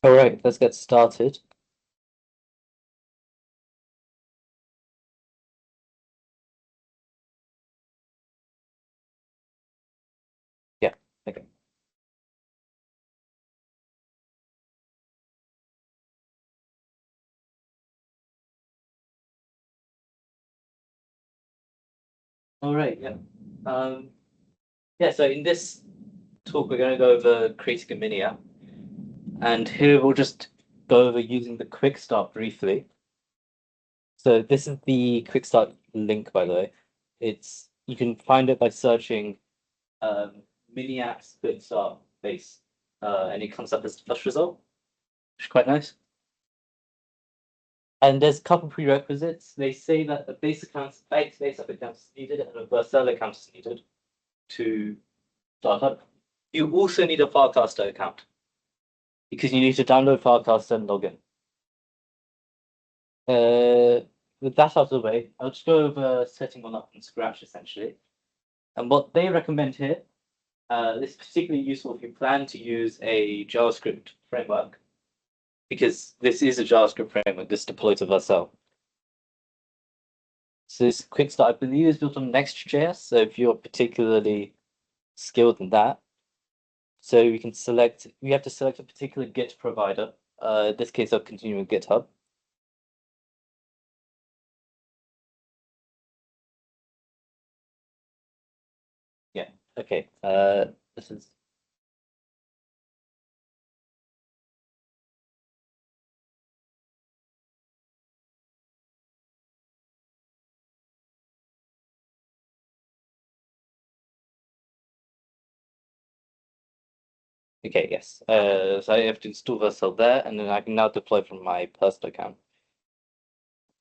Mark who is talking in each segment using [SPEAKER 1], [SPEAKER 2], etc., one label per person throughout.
[SPEAKER 1] All right, let's get started. Yeah, okay. All right, yeah. Um, yeah, so in this talk, we're going to go over creating a mini app. And here we'll just go over using the quick start briefly. So this is the quick start link, by the way. You can find it by searching mini apps quick start base. And it comes up as the first result, which is quite nice. And there's a couple prerequisites. They say that a base app account is needed and a Vercel account is needed to start up. You also need a Filecaster account because you need to download Filecaster and log in. With that out of the way, I'll just go over setting one up from scratch essentially. And what they recommend here, this is particularly useful if you plan to use a JavaScript framework, because this is a JavaScript framework, this deployed to Vercel. So this quick start, I believe, is built on Next.js. So if you're particularly skilled in that, so we have to select a particular Git provider. In this case, I'll continue with GitHub. Yeah. Okay. This is okay. Yes. So I have to install Vercel there, and then I can now deploy from my personal account.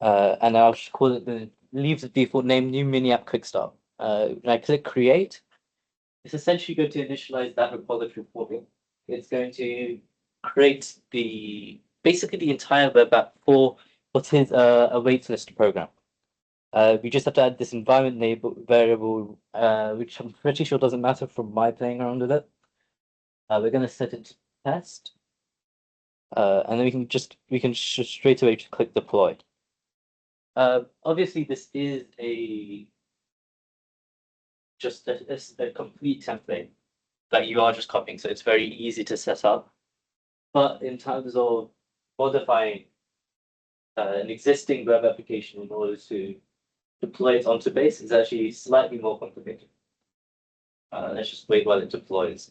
[SPEAKER 1] And I'll just call it leave the default name new mini app quick start. When I click create, it's essentially going to initialize that repository for me. It's going to create basically the entire web app for what is a waitlist program. We just have to add this environment variable, which I'm pretty sure doesn't matter from my playing around with it. We're going to set it to test, and then we can straight away just click deploy. Obviously, this is a complete template that you are just copying, so it's very easy to set up. But in terms of modifying an existing web application in order to deploy it onto base, is actually slightly more complicated. Let's just wait while it deploys.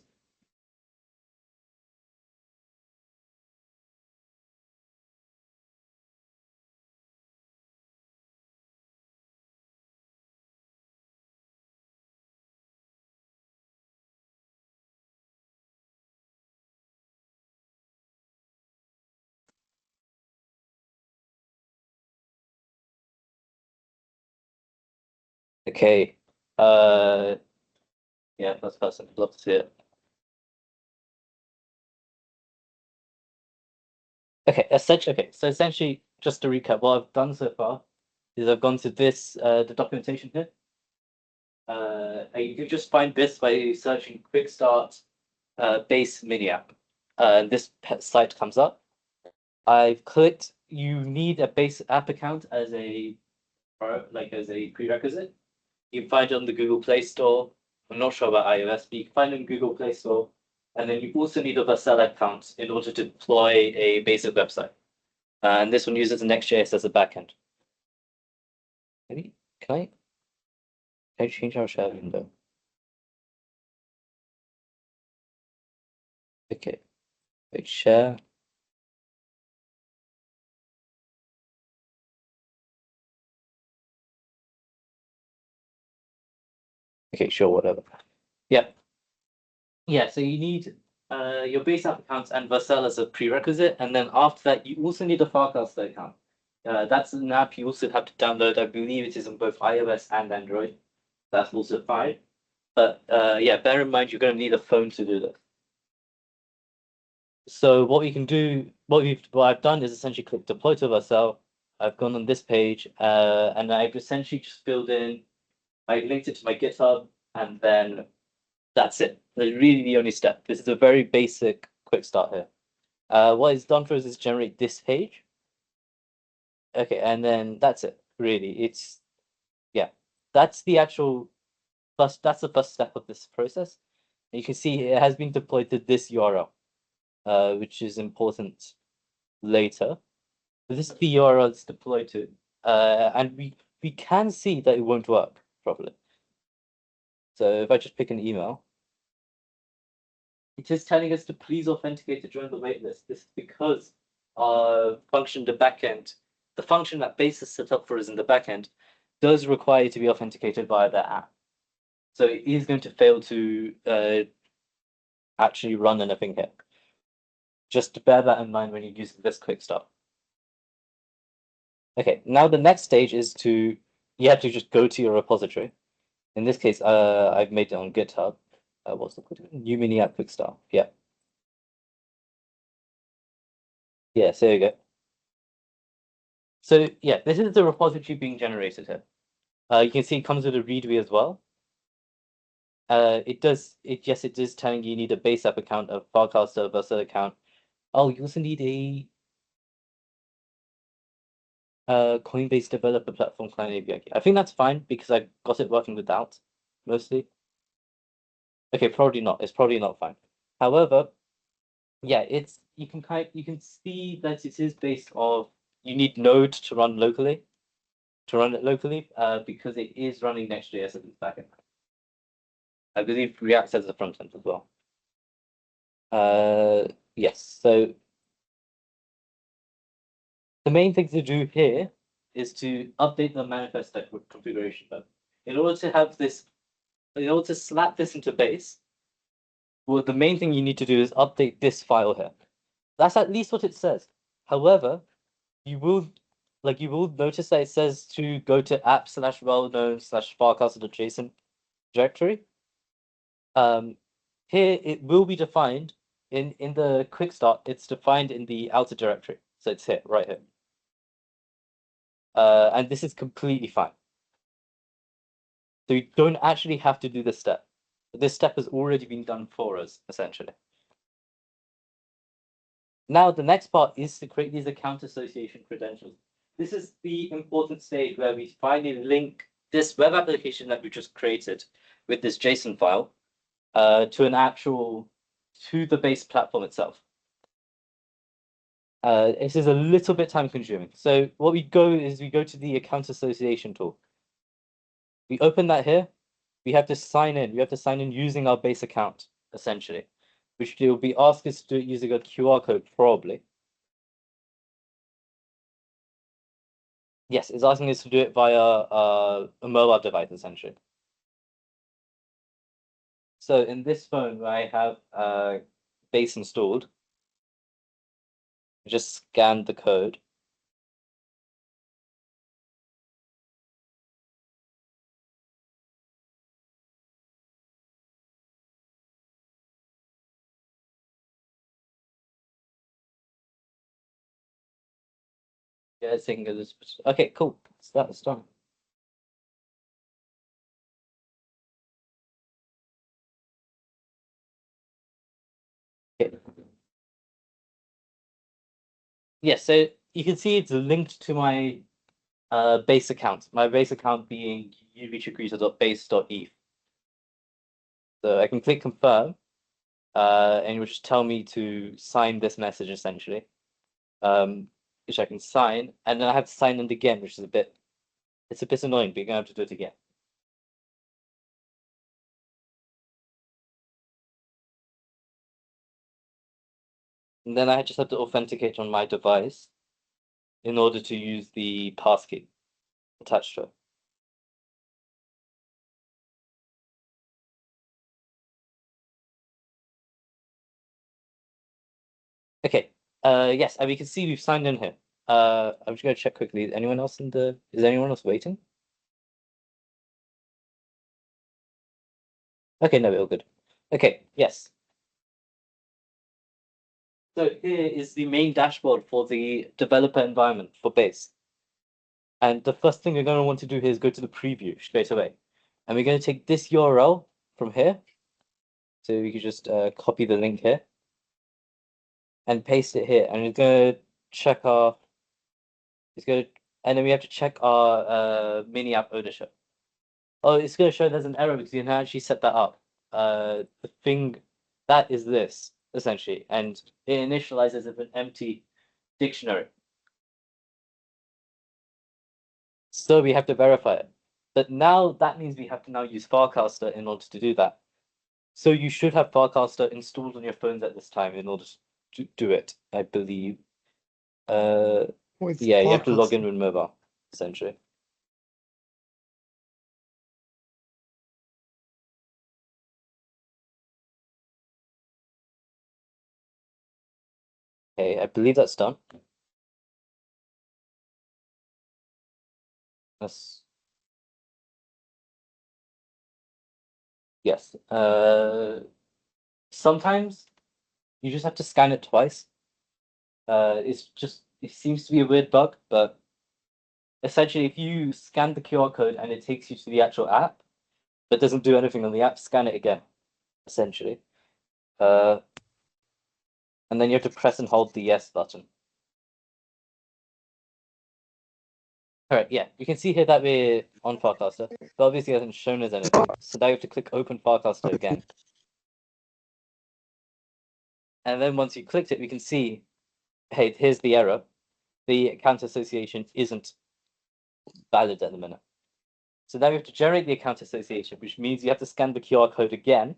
[SPEAKER 1] Okay. Uh, yeah, first person. Love to see it. So essentially, just to recap, what I've done so far is I've gone to this the documentation here. You can just find this by searching quick start base mini app. This site comes up. I've clicked. You need a base app account as as a prerequisite. You can find it on the Google Play Store. I'm not sure about iOS, but you can find it in Google Play Store. And then you also need a Vercel account in order to deploy a basic website. And this one uses Next.js as a backend. Maybe can I change our share window? Okay, wait, share. Okay, sure, whatever. Yeah, yeah. So you need your base app accounts and Vercel as a prerequisite, and then after that, you also need a Farcaster account. That's an app you also have to download. I believe it is on both iOS and Android. That's also fine. But yeah, bear in mind you're going to need a phone to do this. So what we can do, what I've done is essentially click deploy to Vercel. I've gone on this page, and I've essentially just filled in. I linked it to my GitHub, and then that's it. That's really the only step. This is a very basic quick start here. What it's done for us is generate this page. Okay, and then that's it. Really, it's yeah, that's the actual first. That's the first step of this process. And you can see it has been deployed to this URL, which is important later. But this is the URL it's deployed to, and we can see that it won't work properly. So if I just pick an email, it is telling us to please authenticate to join the waitlist. This is because our function, the backend, the function that Base is set up for us in the backend, does require you to be authenticated via the app. So it is going to fail to actually run anything here. Just bear that in mind when you use this quick start. Okay, now the next stage is you have to just go to your repository. In this case, I've made it on GitHub. What's the code? New mini app quick start. Yeah. Yeah, so there you go. So yeah, this is the repository being generated here. You can see it comes with a README as well. It is telling you need a base app account, a Filecast server account. Oh, you also need a Coinbase developer platform client API key. I think that's fine because I got it working without mostly. Okay, probably not. It's probably not fine. However, yeah, you can see that it is based off you need Node to run locally, because it is running Next.js as its backend. I believe React has a front end as well. Yes. So the main thing to do here is to update the manifest configuration mode. In order to slap this into base, well, the main thing you need to do is update this file here. That's at least what it says. However, you will notice that it says to go to app/well-known/filecast.json directory. Here it will be defined in the quick start. It's defined in the outer directory, so it's here, right here. And this is completely fine. So you don't actually have to do this step. This step has already been done for us, essentially. Now, the next part is to create these account association credentials. This is the important stage where we finally link this web application that we just created with this JSON file to the base platform itself. This is a little bit time consuming. So what we go to the account association tool. We open that here. We have to sign in. We have to sign in using our base account, essentially, which will be asked us to do it using a QR code, probably. Yes, it's asking us to do it via a mobile device, essentially. So in this phone, I have base installed. Just scan the code. Yeah, it's taking a little bit. Okay, cool. That's done. Okay. Yeah, so you can see it's linked to my base account. My base account being uv-recruiter.base.eth. So I can click confirm, and it will just tell me to sign this message essentially, which I can sign, and then I have to sign in again, which is it's a bit annoying, but you're gonna have to do it again. And then I just have to authenticate on my device in order to use the passkey attached to it. Okay. Yes, and we can see we've signed in here. I'm just gonna check quickly. Is anyone else waiting? Okay, no, we're all good. Okay, yes. So here is the main dashboard for the developer environment for Base. And the first thing we're going to want to do here is go to the preview straight away. And we're going to take this URL from here. So we can just copy the link here. and paste it here, and it's gonna check our. It's gonna, and then we have to check our mini app ownership. Oh, it's gonna show there's an error because you can actually set that up. The thing that is this essentially, and it initializes as an empty dictionary. So we have to verify it. But now that means we have to now use Farcaster in order to do that. So you should have Farcaster installed on your phones at this time in order to do it, I believe. Yeah, you have to log in with mobile, essentially. Okay, I believe that's done. That's yes. Sometimes you just have to scan it twice. It seems to be a weird bug, but essentially if you scan the QR code and it takes you to the actual app, but doesn't do anything on the app, scan it again, essentially. And then you have to press and hold the yes button. Alright, yeah, you can see here that we're on Farcaster, but obviously it hasn't shown us anything. So now you have to click open Farcaster again. And then once you clicked it, we can see, hey, here's the error. The account association isn't valid at the minute. So now we have to generate the account association, which means you have to scan the QR code again.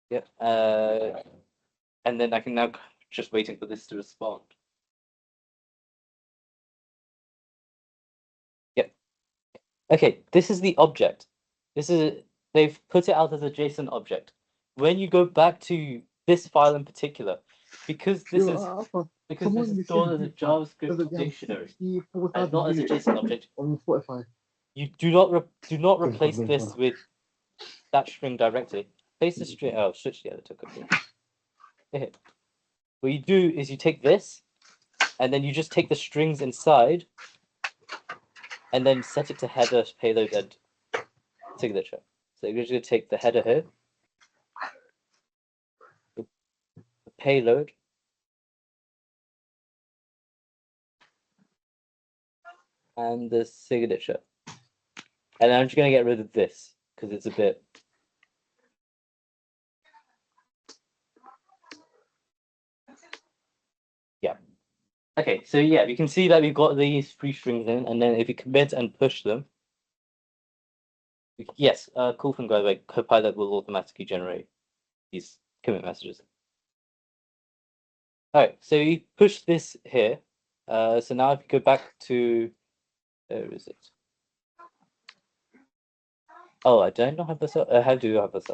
[SPEAKER 1] Yep. And then I can now just waiting for this to respond. Yep. Okay, this is the object. They've put it out as a JSON object. When you go back to this file in particular, because this is stored as a JavaScript dictionary and not as a JSON object,
[SPEAKER 2] on Spotify.
[SPEAKER 1] you do not replace this with that string directly. Place the string. Oh, switch the editor quickly. Okay. What you do is you take this, and then you just take the strings inside, and then set it to header, payload, and signature. So you're just gonna take the header here, the payload, and the signature. And I'm just gonna get rid of this because it's a bit. Yeah. Okay, so yeah, we can see that we've got these three strings in, and then if you commit and push them, yes, cool thing by the way, Copilot will automatically generate these commit messages. All right, so you push this here. So now if you go back to, where is it? Oh, I don't have this. How do you have this?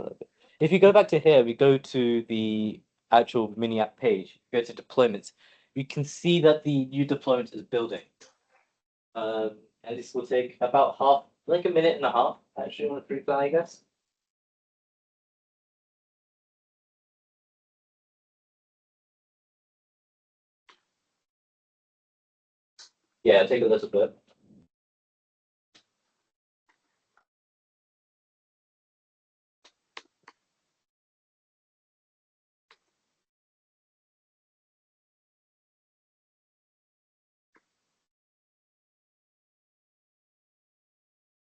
[SPEAKER 1] If you go back to here, we go to the actual mini app page. Go to deployments. You can see that the new deployment is building. And this will take about like a minute and a half, actually, on a free plan, I guess. Yeah, take a little bit.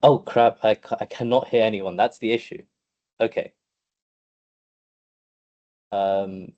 [SPEAKER 1] Oh crap! I cannot hear anyone. That's the issue. Okay. Um.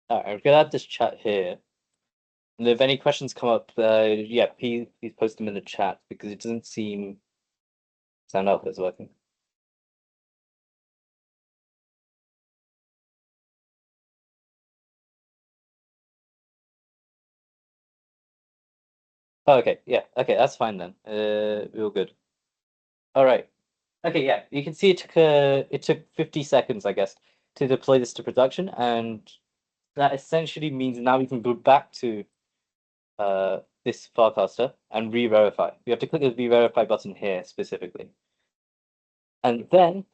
[SPEAKER 1] All right, I'm gonna have this chat here. And if any questions come up, yeah, please post them in the chat because it doesn't seem Sound output is working. Oh, okay, yeah, okay, that's fine then. We're all good. All right. Okay, yeah, you can see it took 50 seconds, I guess, to deploy this to production, and that essentially means now we can go back to this Farcaster and re-verify. We have to click the re-verify button here specifically. And then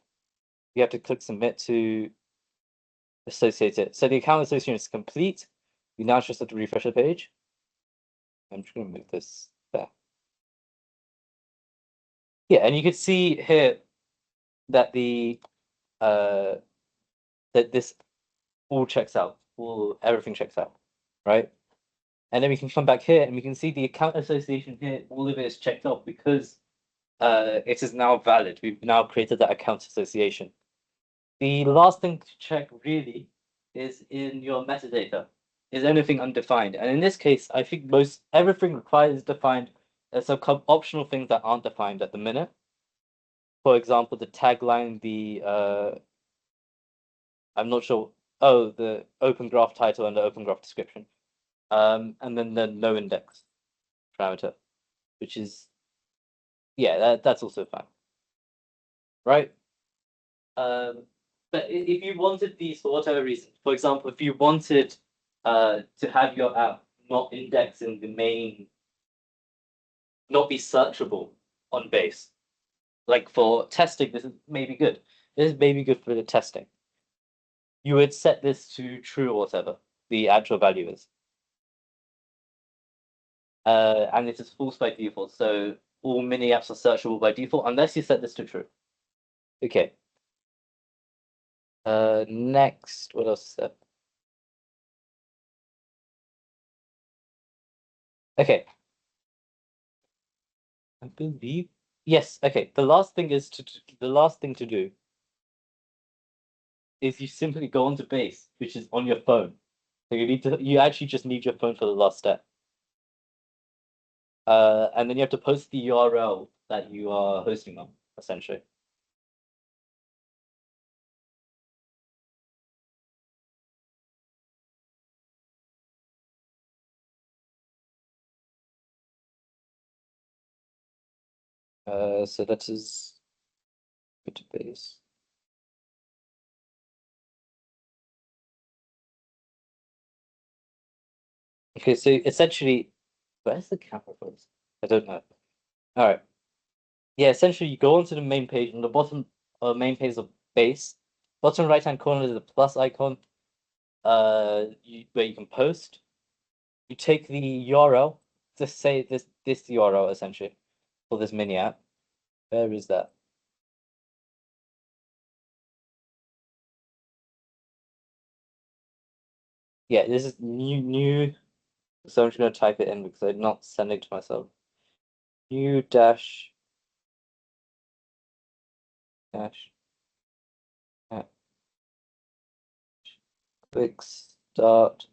[SPEAKER 1] we have to click submit to associate it. So the account association is complete. We now just have to refresh the page. I'm just going to move this there. Yeah, and you can see here that the that this all checks out, everything checks out, right? And then we can come back here and we can see the account association here, all of it is checked off because it is now valid. We've now created that account association. The last thing to check really is in your metadata. Is anything undefined? And in this case, I think everything required is defined. There's some optional things that aren't defined at the minute. For example, the tagline, I'm not sure. Oh, the open graph title and the open graph description. And then the no index parameter, which is, yeah, that's also fine, right? But if you wanted these for whatever reason, for example, if you wanted to have your app not index in the main, not be searchable on base, like for testing, this is maybe good. This is maybe good for the testing. You would set this to true or whatever the actual value is. And it is false by default, so all mini apps are searchable by default unless you set this to true. Okay. Next, what else is there? Okay. I believe yes. Okay. The last thing to do is you simply go onto base, which is on your phone. So you actually just need your phone for the last step. And then you have to post the URL that you are hosting on, essentially. So that is go to base. Okay, so essentially, where's the camera for this? I don't know. All right. Yeah, essentially, you go onto the main page. On the bottom main page of base, bottom right-hand corner is the plus icon. Where you can post. You take the URL. Just say this URL essentially for this mini app. Where is that? Yeah, this is new. So I'm just gonna type it in because I'm not sending to myself. New dash app quick start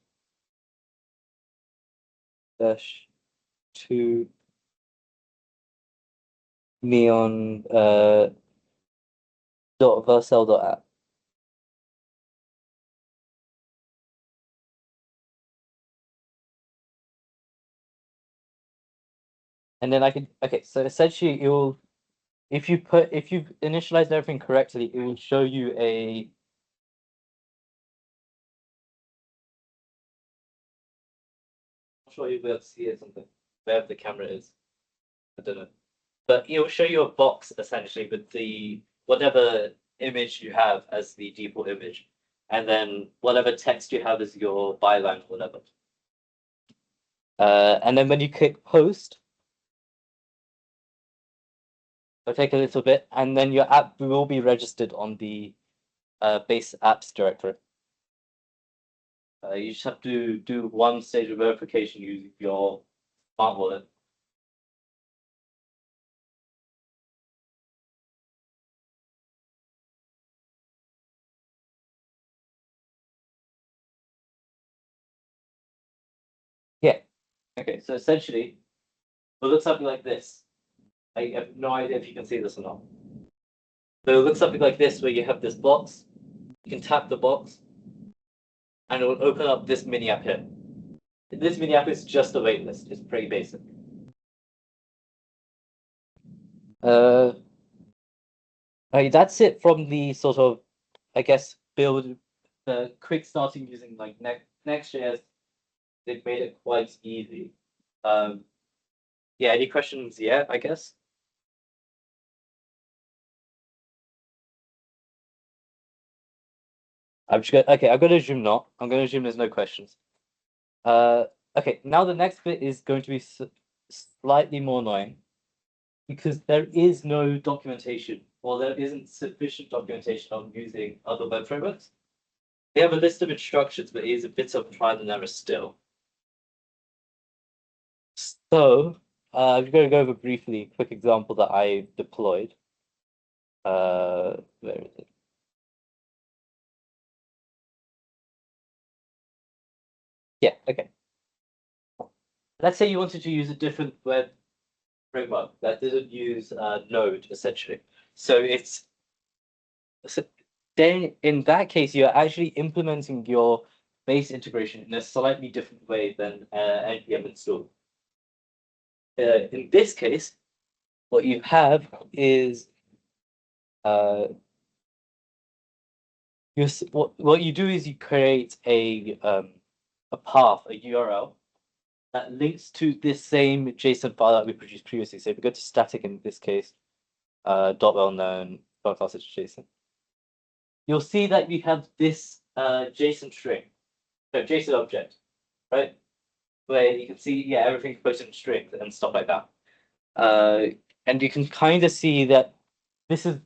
[SPEAKER 1] dash to neon dot vercel dot app. And then I can okay, so essentially you'll if you've initialized everything correctly, it will show you a I'm sure you'll be able to see it something wherever the camera is. I don't know. But it will show you a box essentially with the whatever image you have as the default image. And then whatever text you have as your byline or whatever. And then when you click post, it'll take a little bit, and then your app will be registered on the base apps directory. You just have to do one stage of verification using your smart wallet. Yeah. Okay, so essentially, it looks something like this. I have no idea if you can see this or not. So it looks something like this, where you have this box. You can tap the box, and it will open up this mini app here. This mini app is just a waitlist. It's pretty basic. That's it from the sort of, I guess, build the quick starting using like Next.js. They've made it quite easy. Yeah, any questions yet, I guess? Okay, I'm gonna assume not. I'm gonna assume there's no questions. Okay, now the next bit is going to be slightly more annoying because there is no documentation, or there isn't sufficient documentation on using other web frameworks. They have a list of instructions, but it is a bit of trial and error still. So, I'm going to go over briefly a quick example that I deployed. Where is it? Yeah, okay. Let's say you wanted to use a different web framework that doesn't use Node, essentially. So then in that case, you're actually implementing your base integration in a slightly different way than npm install. In this case, what you have is what you do is you create a path, a URL that links to this same JSON file that we produced previously. So if we go to static in this case, dot well known file class is JSON, you'll see that we have this JSON string, no JSON object, right? Where you can see, yeah, everything's posted in strings and stuff like that. And you can kind of see that this is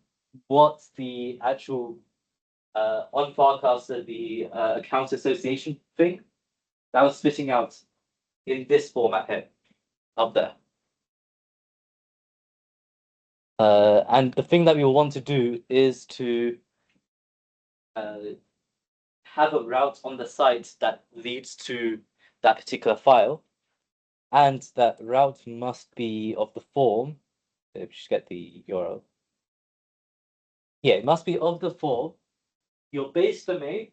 [SPEAKER 1] what the actual on Farcaster, the account association thing that was spitting out in this format here, up there. And the thing that we want to do is to have a route on the site that leads to that particular file, and that route must be of the form. Let's just get the URL. Yeah, it must be of the form your base domain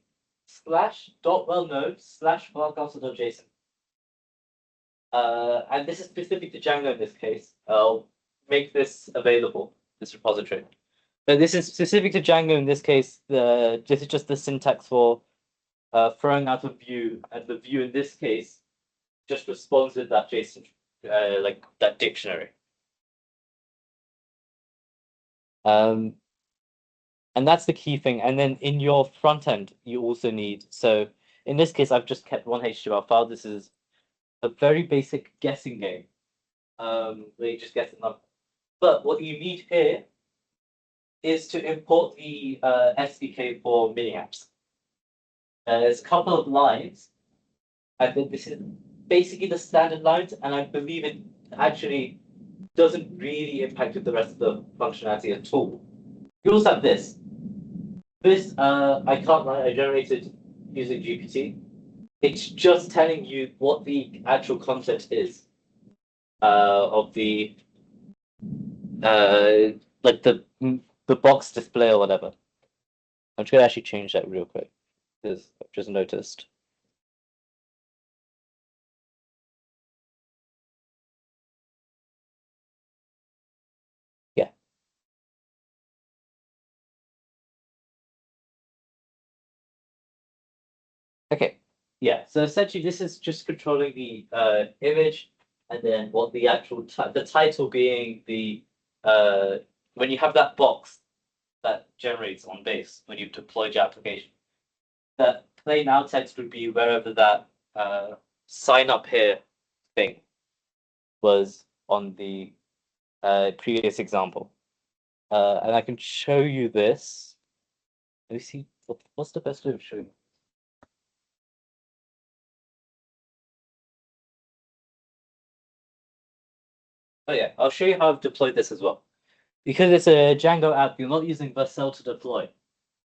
[SPEAKER 1] /.wellknown/farcaster.json. And this is specific to Django in this case. I'll make this available, this repository. But this is specific to Django in this case. This is just the syntax for throwing out a view, and the view in this case just responds with that JSON, like that dictionary. And that's the key thing. And then in your front end, you also need, so in this case, I've just kept one HTML file. This is a very basic guessing game. Where you just guess the number. But what you need here is to import the SDK for mini apps. There's a couple of lines. I think this is basically the standard lines, and I believe it actually doesn't really impact the rest of the functionality at all. You also have this. This I can't lie, I generated using GPT. It's just telling you what the actual content is of the like the box display or whatever. I'm just gonna actually change that real quick because I've just noticed. Yeah. Okay. Yeah. So essentially, this is just controlling the image, and then what the actual the title being the when you have that box that generates on base when you deploy your application. That plain out text would be wherever that sign up here thing was on the previous example. And I can show you this. Let me see, what's the best way of showing? Oh yeah, I'll show you how I've deployed this as well. Because it's a Django app, you're not using Vercel to deploy.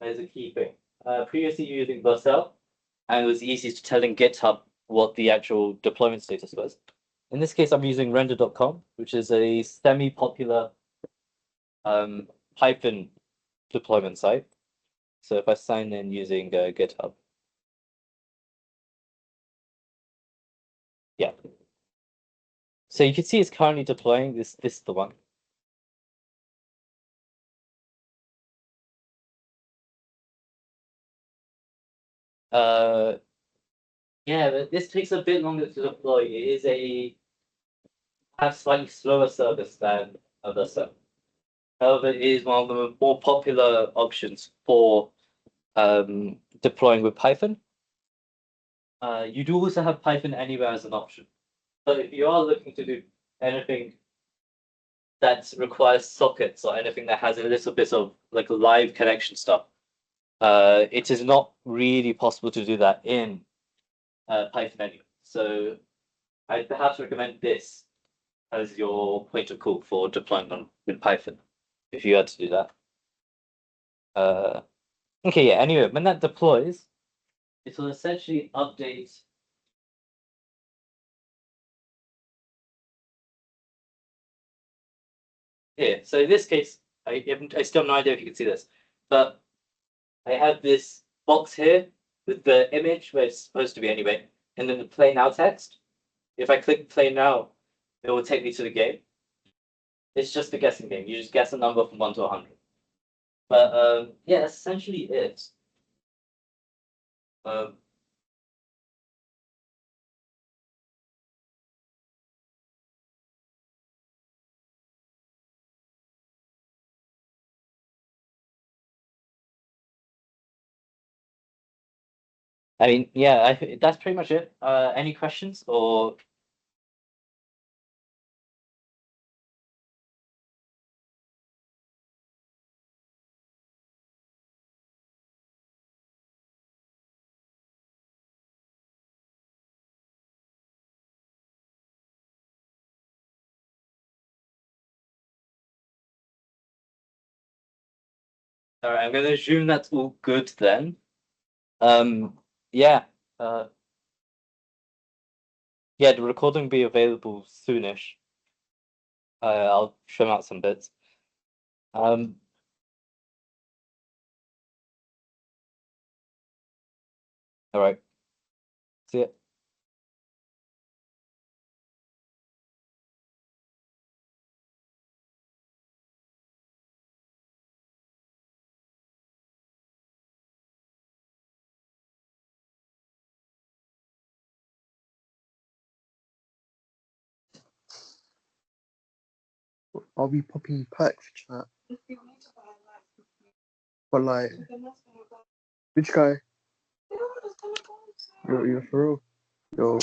[SPEAKER 1] That is a key thing. Previously you're using Vercel, and it was easy to tell in GitHub what the actual deployment status was. In this case, I'm using render.com, which is a semi-popular Python deployment site. So if I sign in using GitHub, yeah. So you can see it's currently deploying this. This is the one. Yeah, but this takes a bit longer to deploy. It is have slightly slower service than other stuff. However, it is one of the more popular options for deploying with Python. You do also have Python Anywhere as an option. But if you are looking to do anything that requires sockets or anything that has a little bit of like live connection stuff, it is not really possible to do that in Python Anywhere. So I'd perhaps recommend this as your point of call for deploying on with Python, if you had to do that. Okay, yeah, anyway, when that deploys, it will essentially update here. So in this case, I still have no idea if you can see this, but I have this box here with the image where it's supposed to be anyway, and then the play now text. If I click play now, it will take me to the game. It's just a guessing game. You just guess a number from 1 to 100. But yeah, that's essentially it. Um, I mean, yeah, that's pretty much it. Any questions or? All right, I'm going to assume that's all good then. Yeah, yeah, the recording will be available soonish. I'll trim out some bits. Um, all right. See ya.
[SPEAKER 2] I'll be popping perks chat. But like, which guy? You're for real? Yo,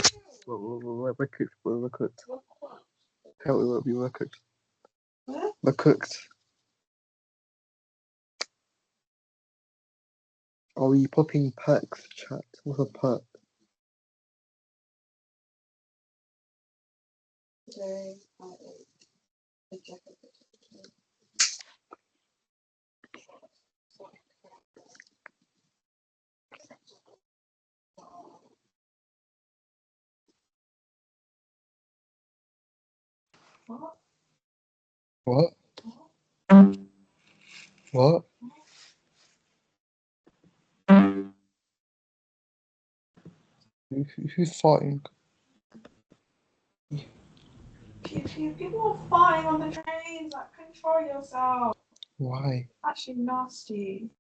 [SPEAKER 2] we're cooked, bro. We're cooked. Hell, we're cooked. We're cooked. Are we popping perks chat? What's a perk? What? What? Who's farting?
[SPEAKER 3] People are farting on the trains. Like, control yourself.
[SPEAKER 2] Why?
[SPEAKER 3] Actually nasty.